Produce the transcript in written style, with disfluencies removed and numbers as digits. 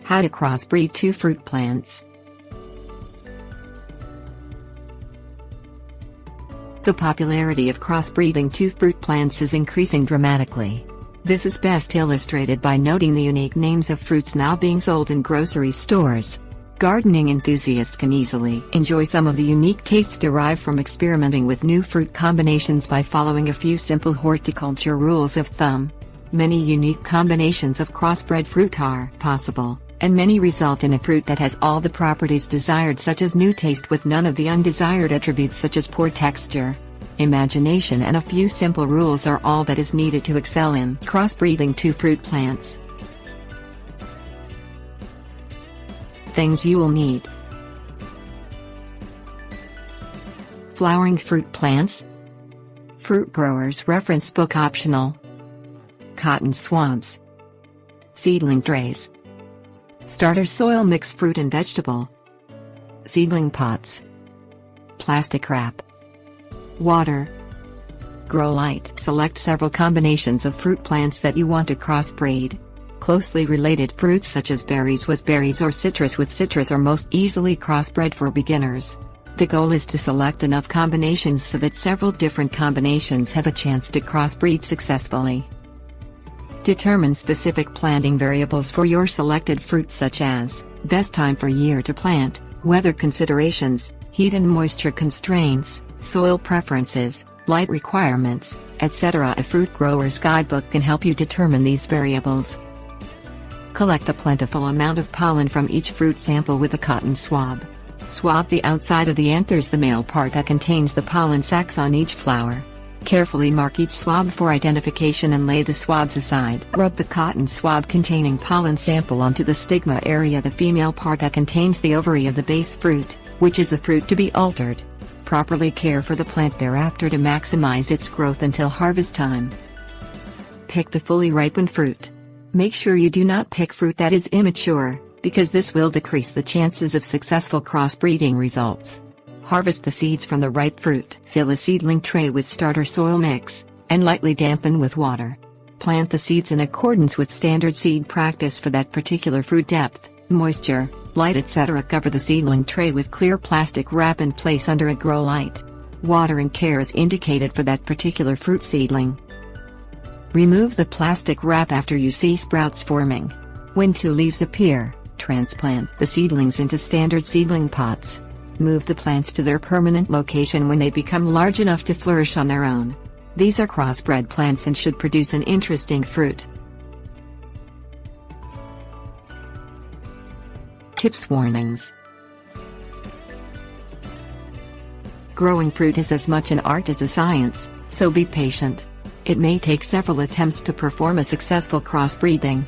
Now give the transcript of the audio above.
How to crossbreed two fruit plants. The popularity of crossbreeding two fruit plants is increasing dramatically. This is best illustrated by noting the unique names of fruits now being sold in grocery stores. Gardening enthusiasts can easily enjoy some of the unique tastes derived from experimenting with new fruit combinations by following a few simple horticulture rules of thumb. Many unique combinations of crossbred fruit are possible, and many result in a fruit that has all the properties desired, such as new taste with none of the undesired attributes such as poor texture. Imagination and a few simple rules are all that is needed to excel in crossbreeding two fruit plants. Things you will need: flowering fruit plants, fruit growers reference book optional, cotton swabs, seedling trays, starter soil mix fruit and vegetable, seedling pots, plastic wrap, water, grow light. Select several combinations of fruit plants that you want to crossbreed. Closely related fruits such as berries with berries or citrus with citrus are most easily crossbred for beginners. The goal is to select enough combinations so that several different combinations have a chance to crossbreed successfully. Determine specific planting variables for your selected fruit, such as best time for year to plant, weather considerations, heat and moisture constraints, soil preferences, light requirements, etc. A fruit grower's guidebook can help you determine these variables. Collect a plentiful amount of pollen from each fruit sample with a cotton swab. Swab the outside of the anthers, the male part that contains the pollen sacs on each flower. Carefully mark each swab for identification and lay the swabs aside. Rub the cotton swab containing pollen sample onto the stigma area, the female part that contains the ovary of the base fruit, which is the fruit to be altered. Properly care for the plant thereafter to maximize its growth until harvest time. Pick the fully ripened fruit. Make sure you do not pick fruit that is immature, because this will decrease the chances of successful crossbreeding results. Harvest the seeds from the ripe fruit. Fill a seedling tray with starter soil mix, and lightly dampen with water. Plant the seeds in accordance with standard seed practice for that particular fruit: depth, moisture, light, etc. Cover the seedling tray with clear plastic wrap and place under a grow light. Water and care is indicated for that particular fruit seedling. Remove the plastic wrap after you see sprouts forming. When two leaves appear, transplant the seedlings into standard seedling pots. Move the plants to their permanent location when they become large enough to flourish on their own. These are crossbred plants and should produce an interesting fruit. Tips: warnings. Growing fruit is as much an art as a science, so be patient. It may take several attempts to perform a successful crossbreeding.